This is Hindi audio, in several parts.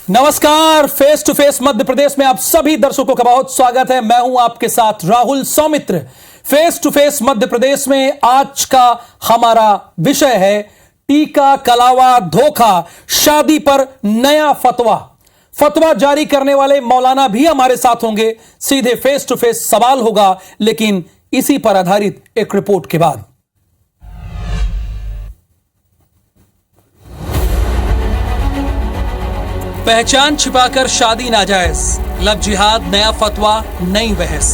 नमस्कार, face to face Madhya Pradesh में आप सभी दर्शकों का बहुत स्वागत है। मैं हूं आपके साथ Rahul Saumitra. Face to face Madhya Pradesh में आज का हमारा विषय है टीका कलावा धोखा, शादी पर नया फतवा जारी करने वाले मौलाना भी हमारे साथ होंगे। सीधे फेस टू फेस सवाल होगा, लेकिन इसी पर आधारित एक रिपोर्ट के बाद। पहचान छिपाकर शादी नाजायज, लव जिहाद नया फतवा नई बहस।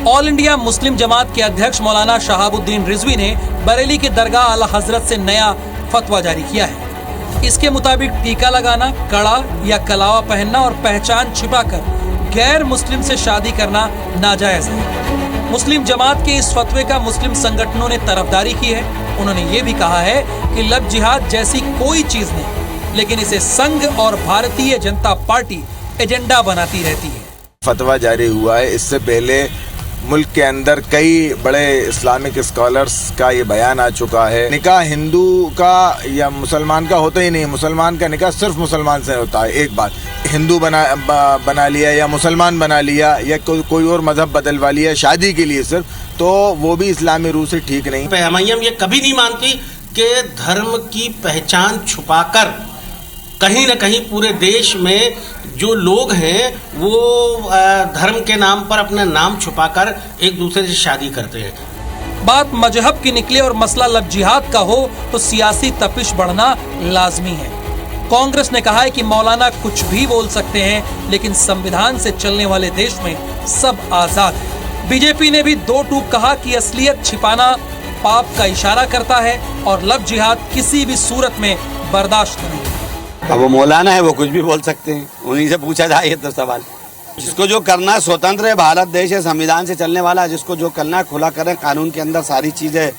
ऑल इंडिया मुस्लिम जमात के अध्यक्ष मौलाना शहाबुद्दीन रिजवी ने बरेली के दरगाह आला हजरत से नया फतवा जारी किया है। इसके मुताबिक टीका लगाना, कड़ा या कलावा पहनना और पहचान छिपाकर गैर मुस्लिम से शादी करना नाजायज है। मुस्लिम जमात के इस फतवे का मुस्लिम संगठनों ने तरफदारी की है। उन्होंने ये भी कहा है कि लव जिहाद जैसी कोई चीज नहीं, लेकिन इसे संघ और भारतीय जनता पार्टी एजेंडा बनाती रहती है। फतवा जारी हुआ है। इससे पहले मुल्क के अंदर कई बड़े इस्लामिक स्कॉलर्स का ये बयान आ चुका है। निकाह हिंदू का या मुसलमान का होता ही नहीं। मुसलमान का निकाह सिर्फ मुसलमान से होता है। एक बात, हिंदू बना लिया या मुसलमान बना लिया या कोई और मजहब बदलवा लिया शादी के लिए सिर्फ, तो वो भी इस्लामी रूह से ठीक नहीं। हमय्यम ये कभी नहीं मानती कि धर्म की पहचान छुपाकर कहीं न कहीं पूरे देश में जो लोग हैं वो धर्म के नाम पर अपना नाम छुपाकर एक दूसरे से शादी करते हैं। बात मजहब की निकले और मसला लव जिहाद का हो तो सियासी तपिश बढ़ना लाजमी है। कांग्रेस ने कहा है कि मौलाना कुछ भी बोल सकते हैं, लेकिन संविधान से चलने वाले देश में सब आजाद है। बीजेपी ने भी दो टूक कहा कि असलियत छिपाना पाप का इशारा करता है और लव जिहाद किसी भी सूरत में बर्दाश्त नहीं। अब वो मौलाना है, वो कुछ भी बोल सकते हैं, उन्हीं से पूछा जाए तो सवाल। जिसको जो करना है, स्वतंत्र है, भारत देश है, संविधान से चलने वाला है। जिसको जो करना है खुला करें। कानून के अंदर सारी चीजें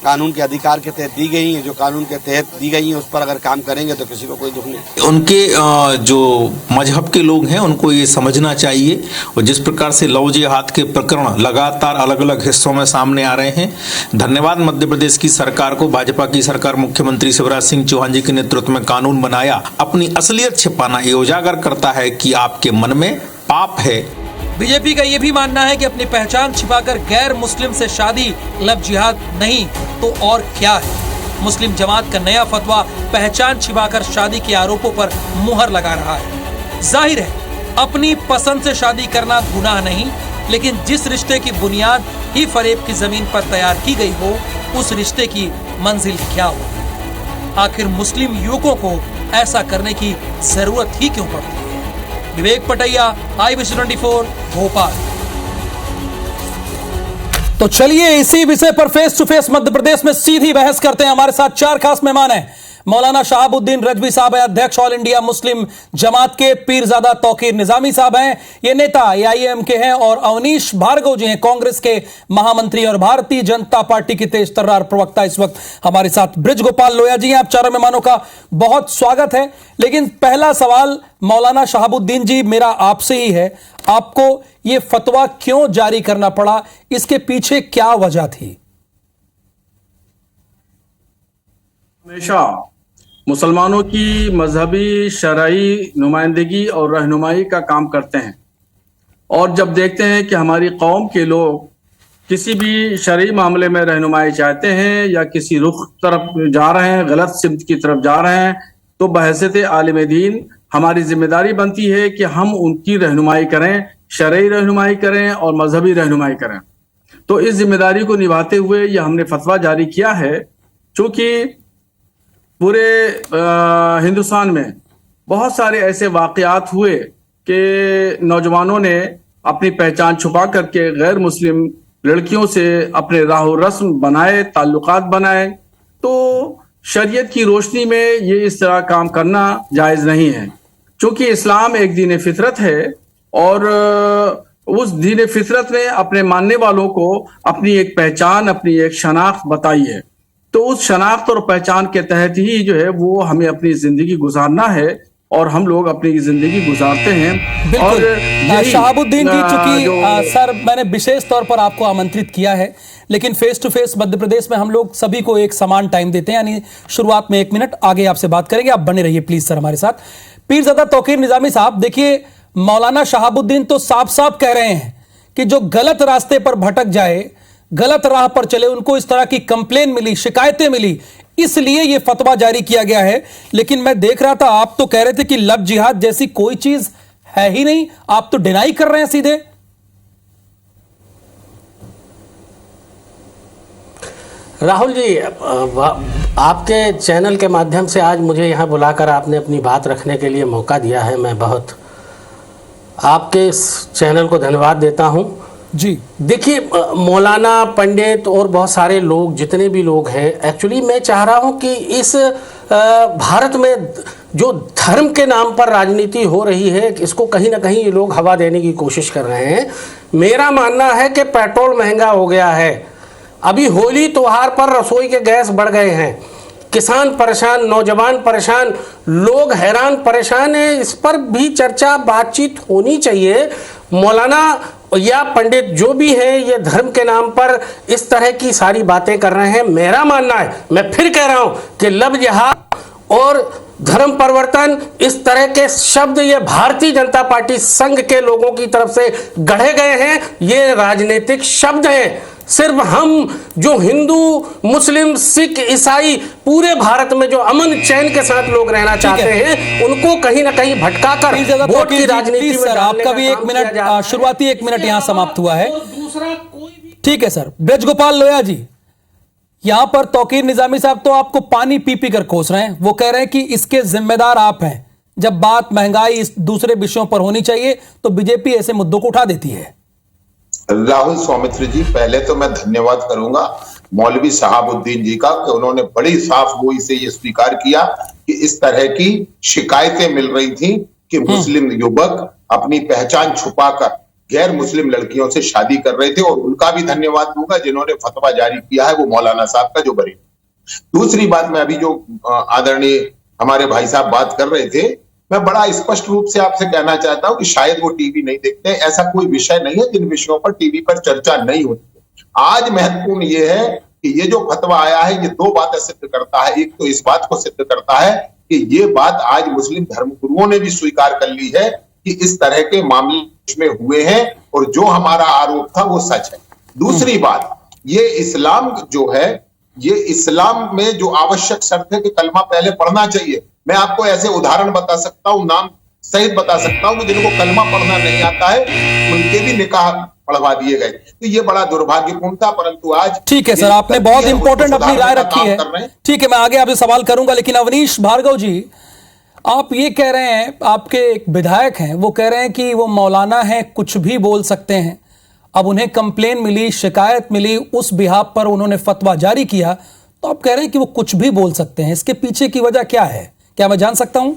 कानून के अधिकार के तहत दी गई हैं। जो कानून के तहत दी गई हैं उस पर अगर काम करेंगे तो किसी को कोई दुख नहीं। उनके जो मजहब के लोग हैं उनको ये समझना चाहिए। और जिस प्रकार से लव जिहाद के प्रकरण लगातार अलग अलग हिस्सों में सामने आ रहे हैं, धन्यवाद मध्य प्रदेश की सरकार को, भाजपा की सरकार, मुख्यमंत्री शिवराज सिंह चौहान जी के नेतृत्व में कानून बनाया। अपनी असलियत छिपाना ये उजागर करता है कि आपके मन में पाप है। बीजेपी का यह भी मानना है कि अपनी पहचान छिपाकर गैर मुस्लिम से शादी लव जिहाद नहीं तो और क्या है। मुस्लिम जमात का नया फतवा पहचान छिपाकर शादी के आरोपों पर मुहर लगा रहा है। जाहिर है अपनी पसंद से शादी करना गुनाह नहीं, लेकिन जिस रिश्ते की बुनियाद ही फरेब की जमीन पर तैयार की गई हो, उस रिश्ते की मंजिल क्या हो। आखिर मुस्लिम युवकों को ऐसा करने की जरूरत ही क्यों पड़ती है। विवेक पटैया, IBC24 भोपाल। तो चलिए इसी विषय पर face to face Madhya Pradesh में सीधी बहस करते हैं। हमारे साथ चार खास मेहमान हैं। मौलाना शहाबुद्दीन रिजवी साहब है, अध्यक्ष ऑल इंडिया मुस्लिम जमात के। पीरजादा तौकीर निजामी साहब हैं, ये नेता AIM के हैं। और अवनीश भार्गव जी हैं, कांग्रेस के महामंत्री और भारतीय जनता पार्टी के तेज तर्रार प्रवक्ता। इस वक्त हमारे साथ ब्रिज गोपाल लोया जी हैं। आप चारों मेहमानों का बहुत स्वागत है। लेकिन पहला सवाल मौलाना शहाबुद्दीन जी मेरा आपसे ही है, आपको यह फतवा क्यों जारी करना पड़ा, इसके पीछे क्या वजह थी? हमेशा मुसलमानों की मजहबी शरई नुमाइंदगी और रहनुमाई का काम करते हैं, और जब देखते हैं कि हमारी कौम के लोग किसी भी शरई मामले में रहनुमाई चाहते हैं या किसी रुख तरफ जा रहे हैं, गलत सिमत की तरफ जा रहे हैं, तो बहैसियत आलिम दीन हमारी जिम्मेदारी बनती है कि हम उनकी रहनुमाई करें, शरई रहनुमाई करें और मजहबी रहनुमाई करें। तो इस जिम्मेदारी को निभाते हुए यह हमने फतवा जारी किया है। चूँकि पूरे हिंदुस्तान में बहुत सारे ऐसे वाकयात हुए कि नौजवानों ने अपनी पहचान छुपा करके गैर मुस्लिम लड़कियों से अपने राह रस्म बनाए, ताल्लुकात बनाए। तो शरीयत की रोशनी में ये इस तरह काम करना जायज़ नहीं है। चूँकि इस्लाम एक दीन फितरत है और उस दीन फितरत ने अपने मानने वालों को अपनी एक पहचान, अपनी एक शनाख्त बताई है। तो उस शनाख्त और पहचान के तहत ही जो है वो हमें अपनी जिंदगी गुजारना है और हम लोग अपनी जिंदगी गुजारते हैं। और शहाबुद्दीन जी, चूंकि सर मैंने विशेष तौर पर आपको आमंत्रित किया है, लेकिन face to face Madhya Pradesh में हम लोग सभी को एक समान टाइम देते हैं, यानी शुरुआत में 1 मिनट, आगे आपसे बात करेंगे। आप बने रहिए प्लीज सर हमारे साथ। पीरजादा तौकीर निजामी साहब, देखिए मौलाना शहाबुद्दीन तो साफ साफ कह रहे हैं कि जो गलत रास्ते पर भटक जाए, गलत राह पर चले, उनको इस तरह की कंप्लेन मिली, शिकायतें मिली, इसलिए यह फतवा जारी किया गया है। लेकिन मैं देख रहा था आप तो कह रहे थे कि लव जिहाद जैसी कोई चीज है ही नहीं, आप तो डिनाई कर रहे हैं सीधे। राहुल जी, आपके चैनल के माध्यम से आज मुझे यहाँ बुलाकर आपने अपनी बात रखने के लिए मौका दिया है। मैं बहुत आपके इस चैनल को धन्यवाद देता हूँ जी। देखिए, मौलाना, पंडित और बहुत सारे लोग, जितने भी लोग हैं, एक्चुअली मैं चाह रहा हूँ कि इस भारत में जो धर्म के नाम पर राजनीति हो रही है, इसको कहीं ना कहीं ये लोग हवा देने की कोशिश कर रहे हैं। मेरा मानना है कि पेट्रोल महंगा हो गया है, अभी होली त्योहार पर रसोई के गैस बढ़ गए हैं, किसान परेशान, नौजवान परेशान, लोग हैरान परेशान हैं। इस पर भी चर्चा, बातचीत होनी चाहिए। मौलाना या पंडित जो भी हैं, ये धर्म के नाम पर इस तरह की सारी बातें कर रहे हैं। मेरा मानना है, मैं फिर कह रहा हूं कि लव जिहाद और धर्म परिवर्तन, इस तरह के शब्द ये भारतीय जनता पार्टी संघ के लोगों की तरफ से गढ़े गए हैं। ये राजनीतिक शब्द हैं। सिर्फ हम जो हिंदू, मुस्लिम, सिख, ईसाई, पूरे भारत में जो अमन चैन के साथ लोग रहना चाहते हैं, उनको कहीं ना कहीं भटकाकर वोट की राजनीति में डालने आपका भी का 1 काम किया मिनट, जा रहा है। शुरुआती 1 मिनट यहां समाप्त हुआ है। दूसरा कोई भी ठीक है सर। ब्रजगोपाल लोया जी, यहां पर तौकीर निजामी साहब तो आपको पानी पी पी कर कोस रहे हैं। वो कह रहे हैं कि इसके जिम्मेदार आप हैं। जब बात महंगाई, इस दूसरे विषयों पर होनी चाहिए तो बीजेपी ऐसे मुद्दों को उठा देती है। राहुल सौमित्र जी, पहले तो मैं धन्यवाद करूंगा मौलवी शहाबुद्दीन जी का कि उन्होंने बड़ी साफ गोई से ये स्वीकार किया कि इस तरह की शिकायतें मिल रही थी कि मुस्लिम युवक अपनी पहचान छुपाकर गैर मुस्लिम लड़कियों से शादी कर रहे थे, और उनका भी धन्यवाद दूंगा जिन्होंने फतवा जारी किया है, वो मौलाना साहब का जो बरी। दूसरी बात, मैं अभी जो आदरणीय हमारे भाई साहब बात कर रहे थे, मैं बड़ा स्पष्ट रूप से आपसे कहना चाहता हूं कि शायद वो टीवी नहीं देखते। ऐसा कोई विषय नहीं है जिन विषयों पर टीवी पर चर्चा नहीं होती। आज महत्वपूर्ण ये है कि ये जो फतवा आया है, ये 2 बातें सिद्ध करता है। एक तो इस बात को सिद्ध करता है कि ये बात आज मुस्लिम धर्मगुरुओं ने भी स्वीकार कर ली है कि इस तरह के मामले में हुए हैं, और जो हमारा आरोप था वो सच है। दूसरी बात, ये इस्लाम जो है, ये इस्लाम में जो आवश्यक शर्त है कि कलमा पहले पढ़ना चाहिए। मैं आपको ऐसे उदाहरण बता सकता हूं, नाम सहित बता सकता हूं कि जिनको कलमा पढ़ना नहीं आता है, उनके भी निकाह पढ़वा दिए गए। तो ये बड़ा दुर्भाग्यपूर्ण था, परंतु आज ठीक है सर, आपने बहुत इंपॉर्टेंट अपनी राय रखी है। ठीक है, मैं आगे आपसे सवाल करूंगा, लेकिन अवनीश भार्गव जी, आप ये कह रहे हैं, आपके एक विधायक हैं, वो कह रहे हैं कि वो मौलाना हैं, कुछ भी बोल सकते हैं। अब उन्हें कंप्लेन मिली, शिकायत मिली, उस बिहाफ पर उन्होंने फतवा जारी किया, तो आप कह रहे हैं कि वो कुछ भी बोल सकते हैं। इसके पीछे की वजह क्या है, क्या मैं जान सकता हूं?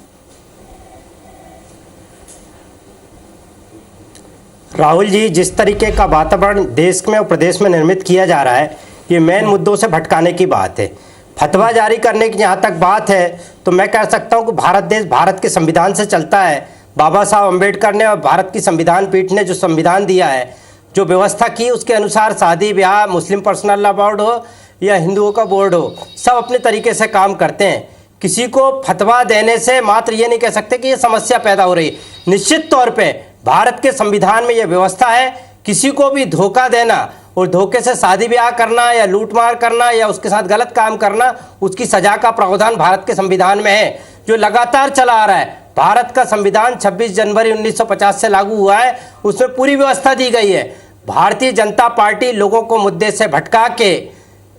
राहुल जी, जिस तरीके का वातावरण देश में और प्रदेश में निर्मित किया जा रहा है, ये मेन मुद्दों से भटकाने की बात है। फतवा जारी करने की जहाँ तक बात है, तो मैं कह सकता हूँ कि भारत देश भारत के संविधान से चलता है। बाबा साहब अम्बेडकर ने और भारत की संविधान पीठ ने जो संविधान दिया है, जो व्यवस्था की, उसके अनुसार शादी ब्याह, मुस्लिम पर्सनल लॉ बोर्ड हो या हिंदुओं का बोर्ड हो, सब अपने तरीके से काम करते हैं। किसी को फतवा देने से मात्र ये नहीं कह सकते कि ये समस्या पैदा हो रही है। निश्चित तौर पे भारत के संविधान में ये व्यवस्था है, किसी को भी धोखा देना और धोखे से शादी ब्याह करना या लूटमार करना या उसके साथ गलत काम करना, उसकी सजा का प्रावधान भारत के संविधान में है, जो लगातार चला आ रहा है। भारत का संविधान 26 जनवरी 1950 से लागू हुआ है, उसमें पूरी व्यवस्था दी गई है। भारतीय जनता पार्टी लोगों को मुद्दे से भटका के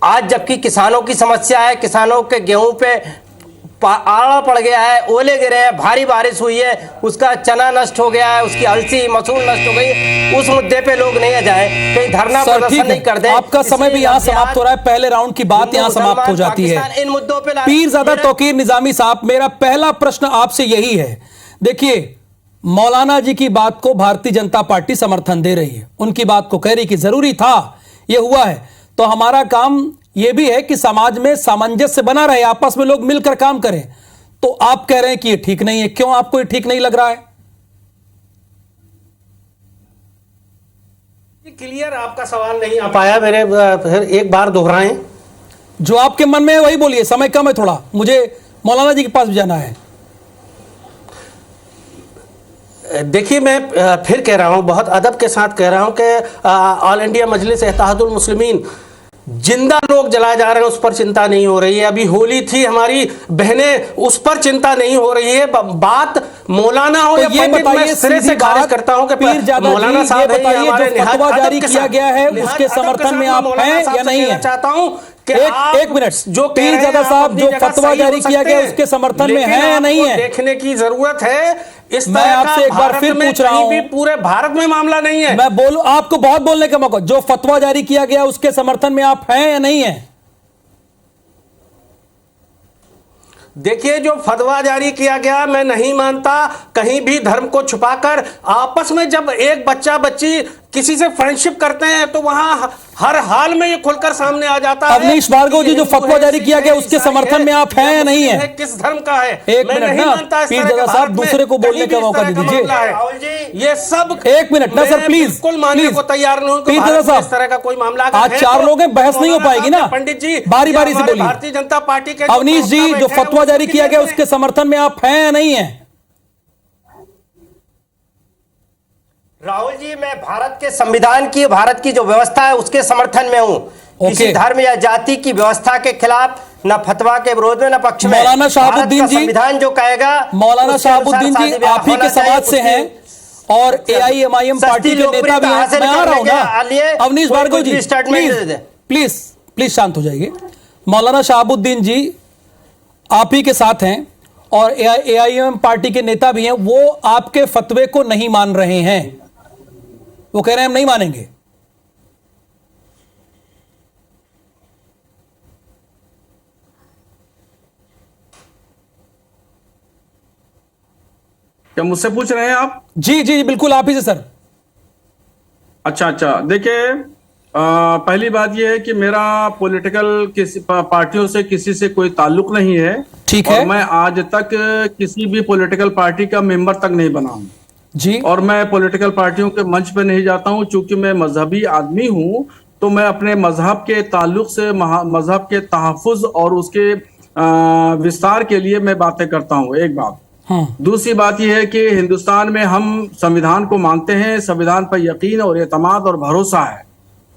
आज, जबकि किसानों की समस्या है, किसानों के गेहूं पे आड़ा पड़ गया है, ओले गिरे हैं, भारी बारिश हुई है, उसका चना नष्ट हो गया है, उसकी अलसी मसूर नष्ट हो गई, उस मुद्दे पे लोग नहीं आ जाए, कहीं धरना प्रदर्शन नहीं कर दे। आपका समय भी यहाँ समाप्त हो रहा है, पहले राउंड की बात यहाँ समाप्त हो जाती है। इन मुद्दों पे पीरजादा तौकीर निजामी साहब, मेरा पहला प्रश्न आपसे यही है। देखिए, मौलाना जी की बात को भारतीय जनता पार्टी समर्थन दे रही है, उनकी बात को कह रही कि जरूरी था, ये हुआ है, तो हमारा काम यह भी है कि समाज में सामंजस्य बना रहे, आपस में लोग मिलकर काम करें। तो आप कह रहे हैं कि ये ठीक नहीं है, क्यों आपको ये ठीक नहीं लग रहा है? क्लियर आपका सवाल नहीं आ पाया, मेरे फिर एक बार दोहराएं। जो आपके मन में है वही बोलिए, समय कम है थोड़ा, मुझे मौलाना जी के पास भी जाना है। देखिए, मैं फिर कह रहा हूं, बहुत अदब के साथ कह रहा हूं कि ऑल इंडिया मजलिस इत्तेहादुल मुस्लिमीन, जिंदा लोग जलाए जा रहे हैं उस पर चिंता नहीं हो रही है। अभी होली थी, हमारी बहनें, उस पर चिंता नहीं हो रही है। बात मौलाना हो या पंडित, मैं सिरे से खारिज करता हूं कि मौलाना साहब जो फतवा जारी किया गया है उसके समर्थन में आप हैं या नहीं है? चाहता हूं कि एक मिनट, जो पीरजादा साहब जो फतवा जारी किया गया उसके समर्थन में है या नहीं है, देखने की जरूरत है। इस मैं आपसे एक बार फिर पूछ रहा हूं, पूरे भारत में मामला नहीं है। मैं बोलूं, आपको बहुत बोलने का मौका, जो फतवा जारी किया गया उसके समर्थन में आप हैं या नहीं है? देखिए, जो फतवा जारी किया गया, मैं नहीं मानता कहीं भी धर्म को छुपाकर। आपस में जब एक बच्चा बच्ची किसी से फ्रेंडशिप करते हैं तो वहां हर हाल में ये खुलकर सामने आ जाता है। अवनीश भार्गव जी, जो फतवा जारी किया गया उसके समर्थन में आप हैं या नहीं है? किस धर्म का है? एक मिनट ना, पीरजादा साहब, दूसरे को बोलने का मौका दे दीजिए। ये सब एक मिनट ना सर, प्लीज, बिल्कुल मानने को तैयार नहीं हूं। पीरजादा साहब, इस तरह का कोई मामला आज 4 लोग हैं, बहस नहीं हो पाएगी ना। पंडित जी, बारी बारी से बोलिए। भारतीय जनता पार्टी के अवनीश जी, जो फतवा जारी किया गया उसके समर्थन में आप हैं या नहीं है? राहुल जी, मैं भारत के संविधान की, भारत की जो व्यवस्था है उसके समर्थन में हूं। किसी धर्म या जाति की व्यवस्था के खिलाफ न फतवा के विरोध में न पक्ष में। मौलाना शहाबुद्दीन जी, संविधान जो कहेगा, मौलाना शहाबुद्दीन जी आप ही के समाज से हैं और AIMIM पार्टी के नेता भी हैं। मैं आ रहा हूं ना, अवनीश भार्गव जी, प्लीज शांत हो जाइए। मौलाना शहाबुद्दीन जी आप ही के साथ हैं और AIMIM पार्टी के नेता भी हैं, वो आपके फतवे को नहीं मान रहे हैं, वो कह रहे हैं हम नहीं मानेंगे। क्या मुझसे पूछ रहे हैं आप? जी जी बिल्कुल, आप ही से सर। अच्छा, देखिए, पहली बात यह है कि मेरा पॉलिटिकल किसी पार्टियों से किसी से कोई ताल्लुक नहीं है। ठीक है। और मैं आज तक किसी भी पॉलिटिकल पार्टी का मेंबर तक नहीं बना हूं जी। और मैं पॉलिटिकल पार्टियों के मंच पे नहीं जाता हूं, चूंकि मैं मजहबी आदमी हूं। तो मैं अपने मजहब के ताल्लुक से, मजहब के तहफ़्फ़ुज़ और उसके विस्तार के लिए मैं बातें करता हूं, एक बात। दूसरी बात यह है कि हिंदुस्तान में हम संविधान को मानते हैं, संविधान पर यकीन और एतमाद और भरोसा है।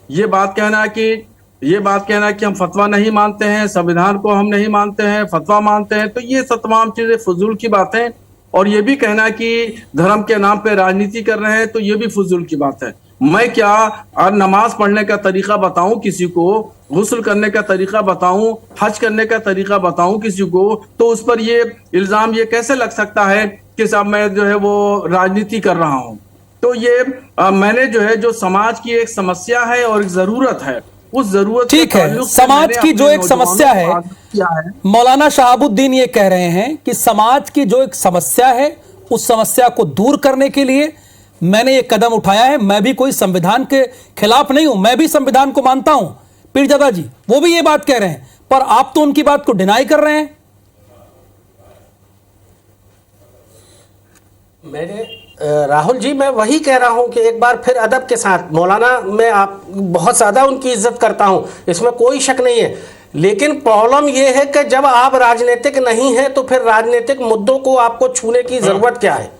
ये बात कहना कि हम फतवा नहीं मानते हैं, संविधान को हम नहीं मानते हैं, फतवा मानते हैं, तो ये सब तमाम चीजें फजूल की बातें। और ये भी कहना कि धर्म के नाम पे राजनीति कर रहे हैं, तो ये भी फजूल की बात है। मैं क्या नमाज पढ़ने का तरीका बताऊं किसी को, गुस्ल करने का तरीका बताऊं, हज करने का तरीका बताऊं किसी को, तो उस पर ये इल्जाम ये कैसे लग सकता है कि साहब मैं जो है वो राजनीति कर रहा हूं। तो ये मैंने जो है, जो समाज की एक समस्या है और एक जरूरत है, उस जरूरत, ठीक है, समाज की जो एक समस्या है, मौलाना शहाबुद्दीन ये कह रहे हैं कि समाज की जो एक समस्या है उस समस्या को दूर करने के लिए मैंने ये कदम उठाया है। मैं भी कोई संविधान के खिलाफ नहीं हूं, मैं भी संविधान को मानता हूं। पीरजादा जी वो भी ये बात कह रहे हैं, पर आप तो उनकी बात को डिनाई कर रहे हैं। राहुल जी, मैं वही कह रहा हूं कि एक बार फिर अदब के साथ, मौलाना मैं आप बहुत ज्यादा उनकी इज्जत करता हूं, इसमें कोई शक नहीं है। लेकिन प्रॉब्लम यह है कि जब आप राजनीतिक नहीं है तो फिर राजनीतिक मुद्दों को आपको छूने की जरूरत क्या है?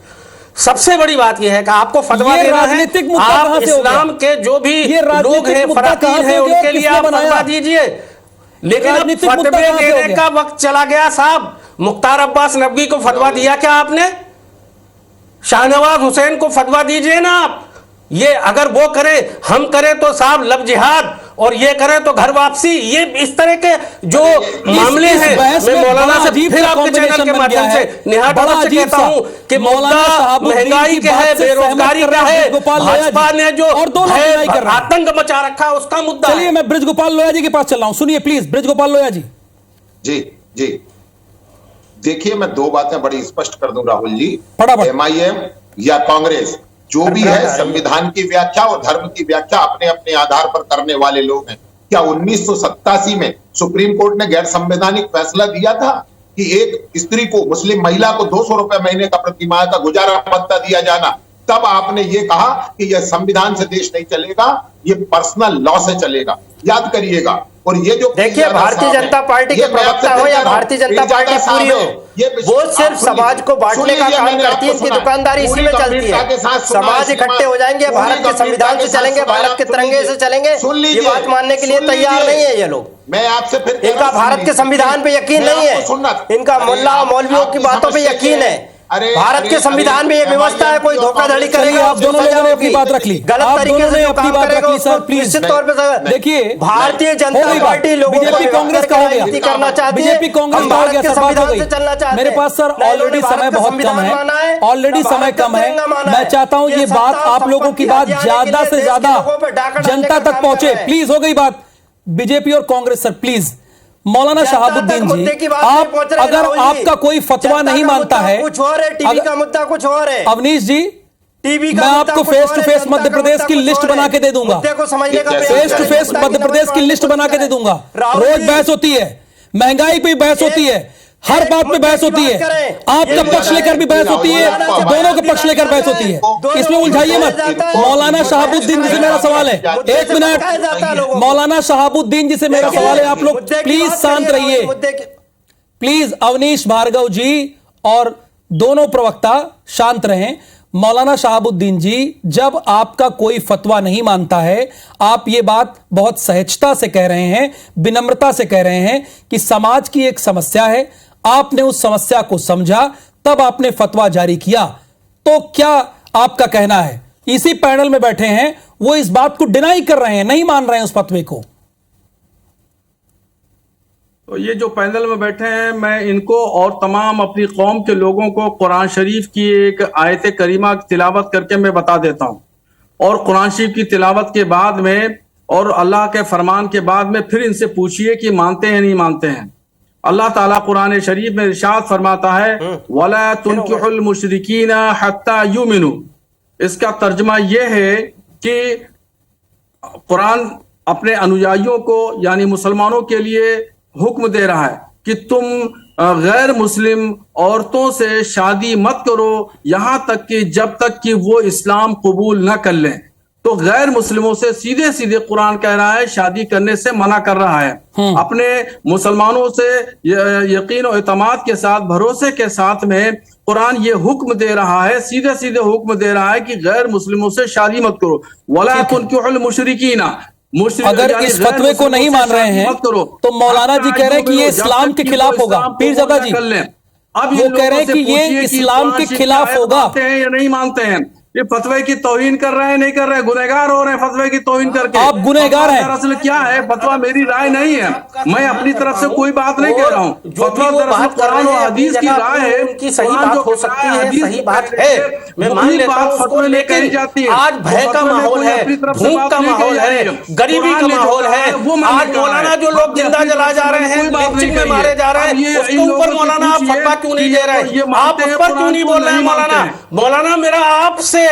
सबसे बड़ी बात यह है कि आपको फतवा देना है, आप इस्लाम के जो भी लोग हैं, फराकीन हैं, उनके लिए आप फतवा दीजिए। लेकिन अब फतवे देने का वक्त चला गया साहब। मुख्तार अब्बास नकवी को फतवा दिया क्या आपने? शाहनवाज हुसैन को फतवा दीजिए ना आप। ये अगर वो करे, हम करें तो साहब लब जिहाद, और ये करें तो घर वापसी। ये इस तरह के जो मामले हैं, मैं मौलाना से फिर आपके चैनल के माध्यम से निहाल से कहता हूं कि मुद्दा महंगाई का है, बेरोजगारी का है, भाजपा ने जो आतंक मचा रखा है उसका मुद्दा। चलिए मैं ब्रिजगोपाल लोया जी के पास चल रहा हूं, सुनिए प्लीज ब्रिजगोपाल लोया जी। जी देखिए, मैं 2 बातें बड़ी स्पष्ट कर दूं राहुल जी। MIM या कांग्रेस जो भी है, संविधान की व्याख्या और धर्म की व्याख्या अपने अपने आधार पर करने वाले लोग हैं। क्या 1987 में सुप्रीम कोर्ट ने गैर संवैधानिक फैसला दिया था कि एक स्त्री को, मुस्लिम महिला को 200 रुपए महीने का प्रतिमाह का गुजारा भत्ता दिया जाना? तब आपने ये कहा कि यह संविधान से देश नहीं चलेगा, ये पर्सनल लॉ से चलेगा। याद करिएगा, और ये जो देखिए, भारतीय जनता पार्टी के प्रवक्ता हो या भारतीय जनता पार्टी पूरी हो, वो सिर्फ समाज को बांटने का काम करती है। इनकी दुकानदारी इसी में चलती है। समाज इकट्ठे हो जाएंगे, भारत के संविधान से चलेंगे, भारत के तिरंगे से चलेंगे, ये बात मानने के लिए तैयार नहीं है ये लोग। मैं आपसे फिर इनका भारत के संविधान पे यकीन नहीं है, इनका मुल्ला मौलवियों की बातों पे यकीन है। भारत के संविधान में ये व्यवस्था है, कोई धोखाधड़ी करेगा, आप दोनों लोगों ने अपनी बात रख ली, गलत तरीके से अपनी बात रख ली सर, प्लीज। निश्चित तौर पे देखिए, भारतीय जनता पार्टी लोगों को कांग्रेस का हो गया, करना चाहती है, बीजेपी कांग्रेस का हो गया, सब बात हो गई। मेरे पास सर ऑलरेडी समय बहुत कम है, ऑलरेडी समय कम है। मैं चाहता हूं ये बात, आप लोगों की बात ज्यादा से ज्यादा जनता तक पहुंचे। प्लीज, हो गई बात बीजेपी और कांग्रेस सर, प्लीज। मौलाना शहाबुद्दीन जी, आप अगर आपका कोई फतवा नहीं मानता है, कुछ और है, टीवी का मुद्दा कुछ और है। अवनीश जी, टीवी मैं आपको फेस टू फेस मध्य प्रदेश की लिस्ट बना के दे दूंगा, फेस टू फेस मध्य प्रदेश की लिस्ट बना के दे दूंगा। रोज बहस होती है, महंगाई पे बहस होती है, हर बात पे बहस होती है, आपका पक्ष लेकर भी बहस होती है, दोनों का पक्ष लेकर बहस होती है, इसमें उलझाइए मत। मौलाना शहाबुद्दीन जी से मेरा सवाल है, एक मिनट, मौलाना शहाबुद्दीन जी से मेरा सवाल है, आप लोग प्लीज शांत रहिए, प्लीज। अवनीश भार्गव जी और दोनों प्रवक्ता शांत रहें। मौलाना शहाबुद्दीन जी, जब आपका कोई फतवा नहीं मानता है, आप ये बात बहुत सहजता से कह रहे हैं, विनम्रता से कह रहे हैं कि समाज की एक समस्या है, आपने उस समस्या को समझा, तब आपने फतवा जारी किया। तो क्या आपका कहना है, इसी पैनल में बैठे हैं वो इस बात को डिनाई कर रहे हैं, नहीं मान रहे हैं उस फतवे को? तो ये जो पैनल में बैठे हैं, मैं इनको और तमाम अपनी कौम के लोगों को कुरान शरीफ की एक आयत करीमा की तिलावत करके मैं बता देता हूं, और कुरान शरीफ की तिलावत के बाद में और अल्लाह के फरमान के बाद में फिर इनसे पूछिए कि मानते हैं नहीं मानते हैं। अल्लाह ताला कुरान शरीफ में इरशाद फरमाता है, वला तुनकिहुल मुशरिकीना हत्ता युमिनु। इसका तर्जमा यह है कि कुरान अपने अनुयायियों को यानी मुसलमानों के लिए हुक्म दे रहा है कि तुम गैर मुस्लिम औरतों से शादी मत करो यहां तक कि जब तक कि वो इस्लाम कबूल न कर लें। तो गैर मुस्लिमों से सीधे सीधे कुरान कह रहा है शादी करने से मना कर रहा है। अपने मुसलमानों से यकीन और इतमाद के साथ, भरोसे के साथ में कुरान ये हुक्म दे रहा है, सीधे सीधे हुक्म दे रहा है कि गैर मुस्लिमों से शादी मत करो। वला तुनकिहुल मुशरिकीना, अगर इस फतवे को नहीं मान रहे हैं तो मौलाना जी कह रहे हैं कि ये इस्लाम के खिलाफ होगा। पीरजादा जी, अब वो कह रहे हैं कि ये इस्लाम के खिलाफ होगा। या नहीं मानते हैं, ये फतवे की तौहीन कर रहे हैं, नहीं कर रहे हैं, गुनहगार हो रहे हैं फतवे की तौहीन करके। आप गुनहगार हैं। दरअसल क्या है, फतवा मेरी राय नहीं है, मैं अपनी तरफ से कोई बात नहीं कह रहा हूँ। फतवा दरअसल कुरान और हदीस की राय है, उनकी सही बात हो सकती है, सही बात है, मैं मान लेता हूं उसको, लेकिन आज भय का माहौल है, भूख का माहौल है, गरीबी का माहौल है। आज मौलाना जो लोग जिंदा जलाए जा रहे हैं, लिंचिंग में मारे जा रहे हैं, उसके ऊपर मौलाना आप फतवा क्यों नहीं दे रहे? आप उस पर क्यों नहीं बोल रहे हैं मौलाना? मौलाना, मेरा आपसे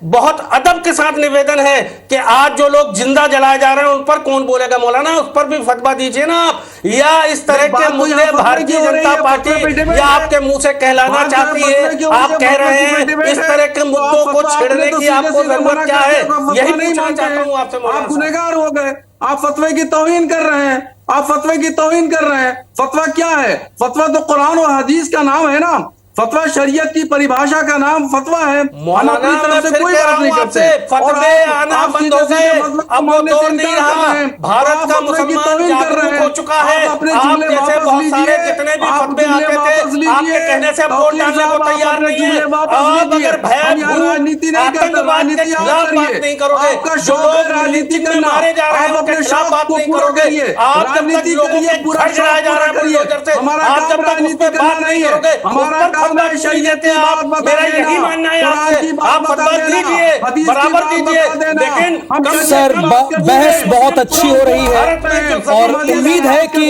बहुत अदब के साथ निवेदन है कि आज जो लोग जिंदा जलाए जा रहे हैं उन पर कौन बोलेगा? मौलाना, उस पर भी फतवा दीजिए ना आप। या इस तरह के मुद्दे भारतीय जनता पार्टी या आपके मुंह से कहलाना चाहती है? आप कह रहे हैं इस तरह के मुद्दों को छेड़ने की आपको जरूरत क्या है? यही पूछना चाहता हूं आपसे। आप गुनहगार हो गए, आप फतवे की तौहीन कर रहे हैं, आप फतवे की तौहीन कर रहे हैं। फतवा क्या है? फतवा तो कुरान और हदीस का नाम है ना, फतवा शरीयत की परिभाषा का नाम फतवा है। हम अपनी तरफ से कोई बात नहीं करते। फतवे आना बंद हो गए, अब वो दौर नहीं रहा। भारत का मुसलमान जागरूक हो चुका है। आप जैसे बहुत सारे जितने भी फतवे आते थे, आपके कहने से वोट डालने को तैयार नहीं है। आप अगर भय आतंकवाद के खिलाफ बात नहीं करोगे, जो लोग राजनीति में मारे जा रहे हैं उनके खिलाफ बात नहीं करोगे, आप जब तक लोगों के घर गिराए जा रहे हैं बुलडोजर से, आप जब तक उस पर बात नहीं करोगे, मेरा यही मानना है आपसे। आप फतवा दीजिए, बराबर दीजिए, लेकिन सर बहस बहुत अच्छी हो रही है और उम्मीद है कि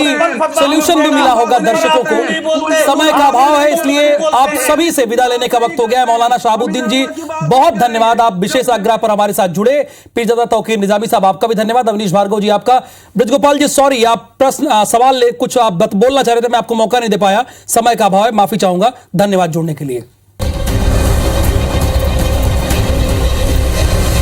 सोल्यूशन भी मिला होगा दर्शकों को। समय का अभाव है, इसलिए आप सभी से विदा लेने का वक्त हो गया है। मौलाना शहाबुद्दीन जी, बहुत धन्यवाद, आप विशेष आग्रह पर हमारे साथ जुड़े। पीरजादा तौकीर निजामी साहब, आपका भी धन्यवाद। अवनीश भार्गव जी, आपका। ब्रजगोपाल जी, सॉरी, आप प्रश्न सवाल कुछ आप बोलना चाह रहे थे, मैं आपको मौका नहीं दे पाया, समय का अभाव है, माफी चाहूंगा। धन्यवाद जुड़ने के लिए।